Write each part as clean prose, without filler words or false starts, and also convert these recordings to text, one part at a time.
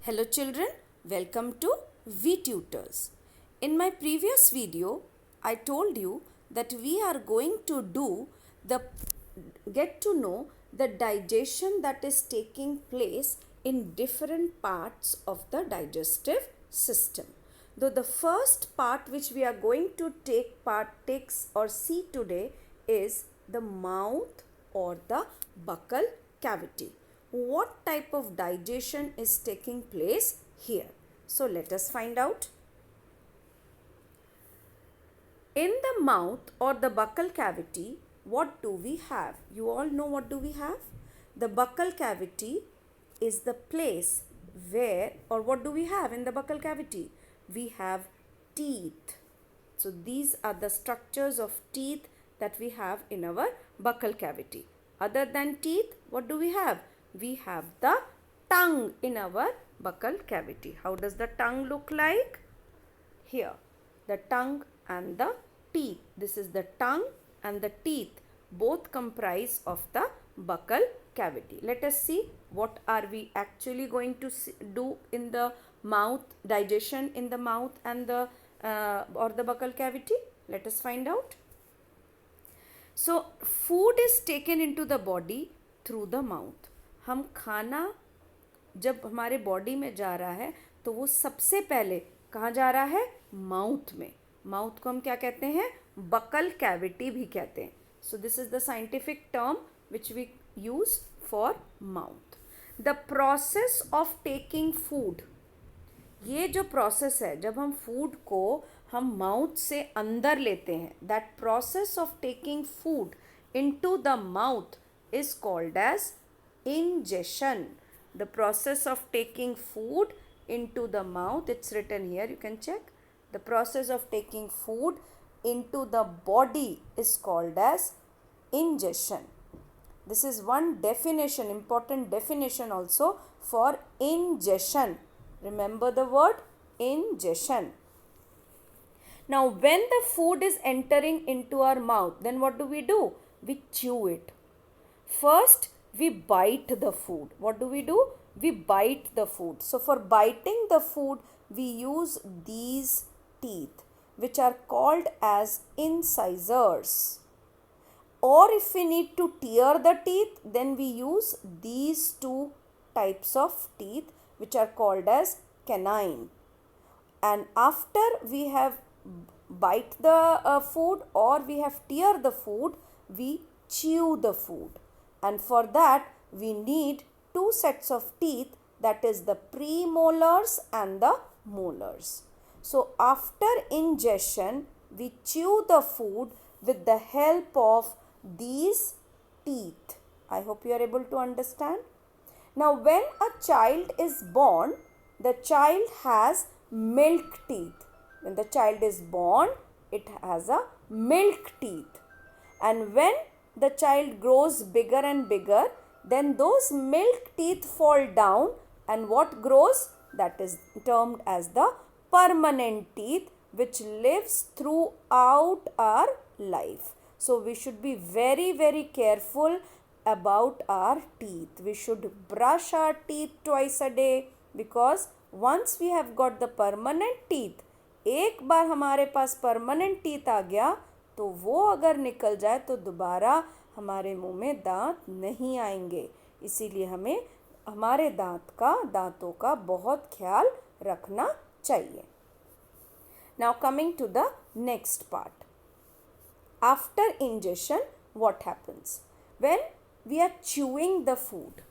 Hello children, welcome to VTutors. In my previous video, I told you that we are going to get to know the digestion that is taking place in different parts of the digestive system. Though the first part which we are going to takes or see today is the mouth or the buccal cavity. What type of digestion is taking place here? So let us find out. In the mouth or the buccal cavity, what do we have? You all know what do we have? The buccal cavity is the place where, or what do we have in the buccal cavity? We have teeth. So these are the structures of teeth that we have in our buccal cavity. Other than teeth, what do we have? We have the tongue in our buccal cavity. How does the tongue look like? Here, the tongue and the teeth. This is the tongue and the teeth. Both comprise of the buccal cavity. Let us see what are we actually going to do in the mouth, digestion in the mouth and the or the buccal cavity. Let us find out. So, food is taken into the body through the mouth. हम खाना जब हमारे body में जा रहा है तो वो सबसे पहले कहाँ जा रहा है? माउथ में. माउथ को हम क्या कहते हैं? बकल कैविटी भी कहते हैं. So this is the scientific term which we use for mouth. The process of taking food, ये जो प्रोसेस है जब हम फूड को हम माउथ से अंदर लेते हैं, that process of taking food into the mouth is called as ingestion. The process of taking food into the mouth, it's written here, you can check. The process of taking food into the body is called as ingestion. This is one definition, important definition also for ingestion. Remember the word ingestion. Now when the food is entering into our mouth, then what do? We chew it. First, we bite the food. What do? We bite the food. So for biting the food, we use these teeth, which are called as incisors. Or if we need to tear the teeth, then we use these two types of teeth, which are called as canine. And after we have bite the food or we have tear the food, we chew the food. And for that, we need two sets of teeth, that is the premolars and the molars. So, after ingestion, we chew the food with the help of these teeth. I hope you are able to understand. Now, when a child is born, the child has milk teeth. When the child is born, it has a milk teeth. And when the child grows bigger and bigger, then those milk teeth fall down, and what grows? That is termed as the permanent teeth, which lives throughout our life. So we should be very, very careful about our teeth. We should brush our teeth twice a day, because once we have got the permanent teeth, एक बार हमारे पास permanent teeth आ गया तो वो अगर निकल जाए तो दोबारा हमारे मुंह में दांत नहीं आएंगे. इसीलिए हमें हमारे दांतों का बहुत ख्याल रखना चाहिए. Now coming to the next part. After ingestion what happens? When we are chewing the food,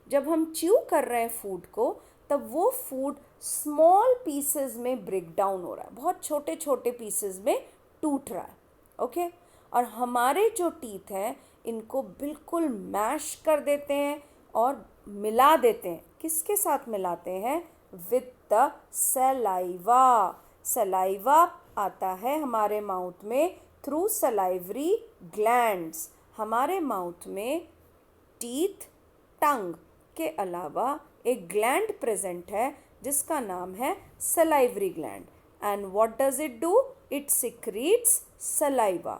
जब हम च्यू कर रहे हैं फूड को, तब वो फूड स्मॉल पीसेस में ब्रेक डाउन हो रहा है, बहुत छोटे छोटे पीसेस में टूट रहा है. ओके और हमारे जो टीथ हैं इनको बिल्कुल मैश कर देते हैं और मिला देते हैं. किसके साथ मिलाते हैं? With the saliva. सलाइवा आता है हमारे माउथ में थ्रू सलाइवरी ग्लैंड्स. हमारे माउथ में टीथ, टंग के अलावा एक ग्लैंड प्रेजेंट है जिसका नाम है salivary gland. And what does it do? It secretes saliva.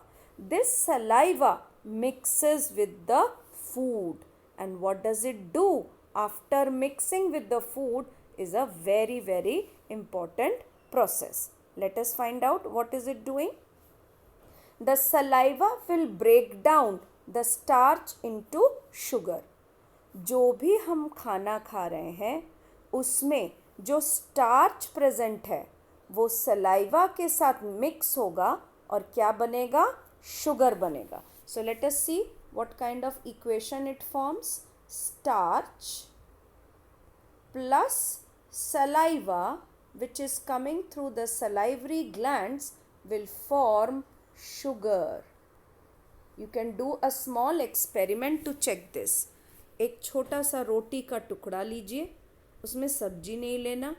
This saliva mixes with the food. And what does it do? after mixing with the food is a very, very important process. Let us find out what is it doing. The saliva will break down the starch into sugar. जो भी हम खाना खा रहे हैं उसमें जो starch present है वो सलाइवा के साथ मिक्स होगा और क्या बनेगा, शुगर बनेगा. So let us see what kind of equation it forms. Starch plus saliva which is coming through the salivary glands will form sugar. You can do a small experiment to check this. एक छोटा सा रोटी का टुकड़ा लीजिए, उसमें सब्जी नहीं लेना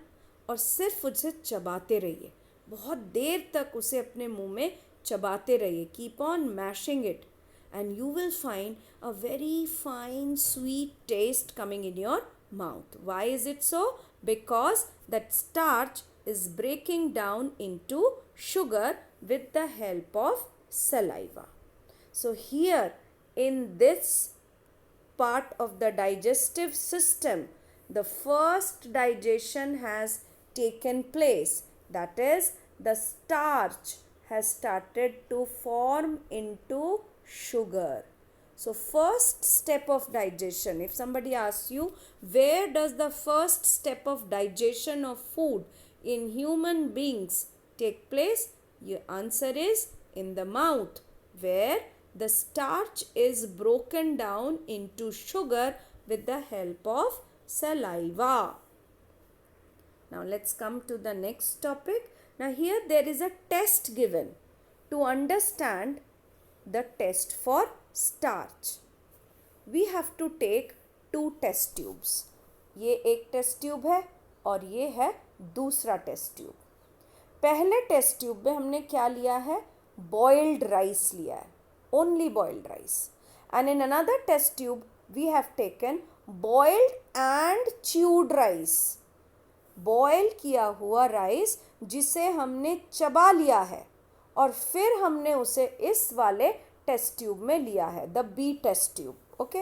और सिर्फ उसे चबाते रहिए. बहुत देर तक उसे अपने मुंह में चबाते रहिए. Keep on mashing it and you will find a very fine sweet taste coming in your mouth. Why is it so? Because that starch is breaking down into sugar with the help of saliva. So here in this part of the digestive system, the first digestion has taken place. That is, the starch has started to form into sugar. So first step of digestion, if somebody asks you where does the first step of digestion of food in human beings take place, your answer is in the mouth, where the starch is broken down into sugar with the help of saliva. Now let's come to the next topic. Now here there is a test given to understand the test for starch. We have to take 2 test tubes. ये एक test tube है और ये है दूसरा test tube. पहले test tube में हमने क्या लिया है, बॉइल्ड राइस लिया है, only boiled rice. And in another test tube we have taken boiled and chewed rice. Boil किया हुआ राइस जिसे हमने चबा लिया है और फिर हमने उसे इस वाले टेस्ट ट्यूब में लिया है, the B test tube. Okay,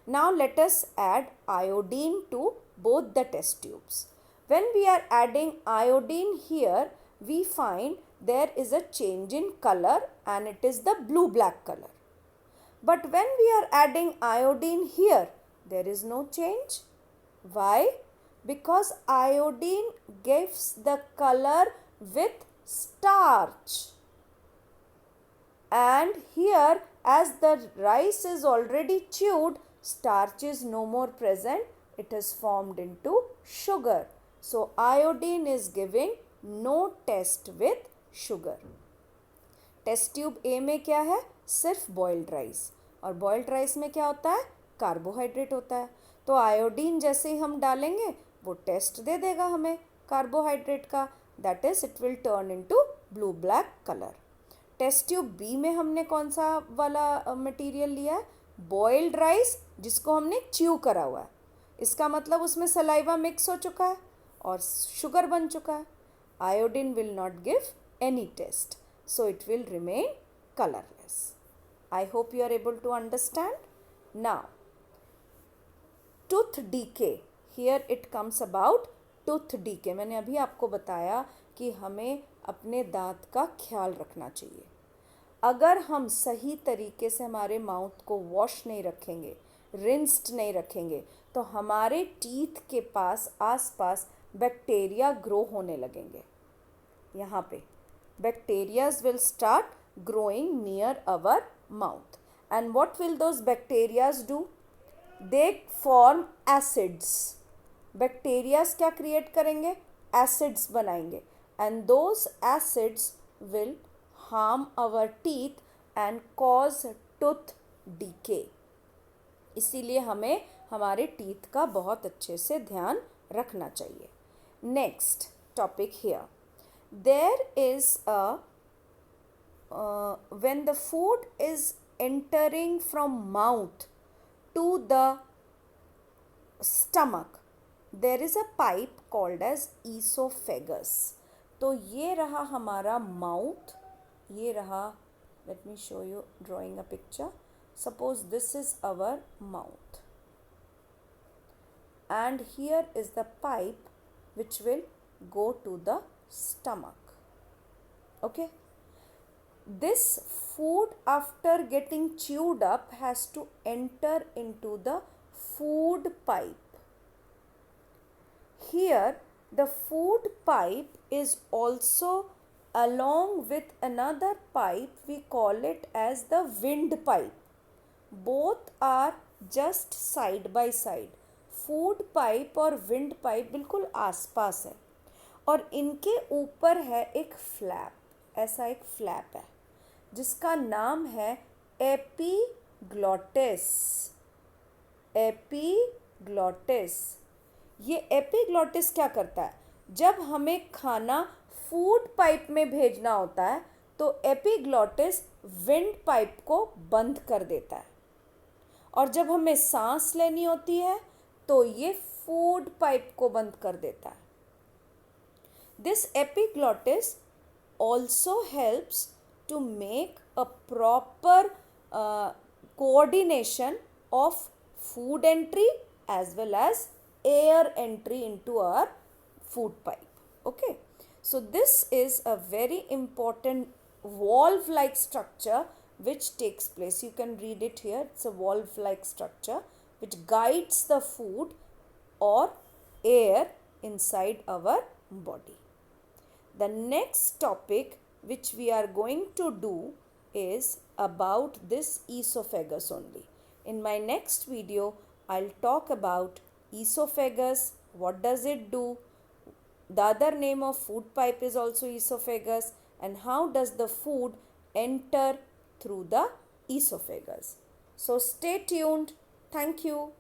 now let us add iodine to both the test tubes. When we are adding iodine here we find there is a change in color and it is the blue black color. But when we are adding iodine here, there is no change. Why? Because iodine gives the color with starch. And here, as the rice is already chewed, starch is no more present. It has formed into sugar. So iodine is giving no test with sugar. Test tube A में क्या है, सिर्फ boiled rice, और boiled rice में क्या होता है, carbohydrate होता है. तो आयोडीन जैसे ही हम डालेंगे वो टेस्ट दे देगा हमें कार्बोहाइड्रेट का, that is it will turn into blue black colour. Test tube B में हमने कौन सा वाला मटेरियल लिया है, बॉइल्ड राइस जिसको हमने च्यू करा हुआ है. इसका मतलब उसमें सलाइवा मिक्स हो चुका है और शुगर बन चुका है. Iodine will not give any test, so it will remain colorless. I hope you are able to understand. Now tooth decay, here it comes about tooth decay. मैंने अभी आपको बताया कि हमें अपने दांत का ख्याल रखना चाहिए. अगर हम सही तरीके से हमारे माउथ को वॉश नहीं रखेंगे, रिंस्ड नहीं रखेंगे, तो हमारे टीथ के पास आसपास बैक्टीरिया ग्रो होने लगेंगे. यहाँ पे bacteria will start growing near our mouth. And what will those bacteria do? They form acids. Bacteria क्या create करेंगे, acids बनाएंगे, and those acids will harm our teeth and cause tooth decay. इसीलिए हमें हमारे टीथ का बहुत अच्छे से ध्यान रखना चाहिए. Next topic here. There is a when the food is entering from mouth to the stomach, there is a pipe called as esophagus. तो ये रहा हमारा mouth, ये रहा, let me show you drawing a picture. Suppose this is our mouth. and here is the pipe which will go to the stomach. Okay, this food after getting chewed up has to enter into the food pipe. Here the food pipe is also along with another pipe, we call it as the windpipe. Both are just side by side. Food pipe और wind pipe बिल्कुल आसपास है और इनके ऊपर है एक flap, ऐसा एक फ्लैप है जिसका नाम है एपीग्लॉटिस. एपीग्लॉटिस. ये एपीग्लॉटिस क्या करता है? जब हमें खाना फूड पाइप में भेजना होता है तो एपीग्लॉटिस विंड पाइप को बंद कर देता है, और जब हमें सांस लेनी होती है तो ये फूड पाइप को बंद कर देता है. This epiglottis also helps to make a proper coordination of food entry as well as air entry into our food pipe. Okay, so this is a very important valve like structure which takes place. You can read it here. It's a valve like structure which guides the food or air inside our body. The next topic which we are going to do is about this esophagus only. In my next video, I'll talk about esophagus, what does it do, the other name of food pipe is also esophagus, and how does the food enter through the esophagus. So stay tuned. Thank you.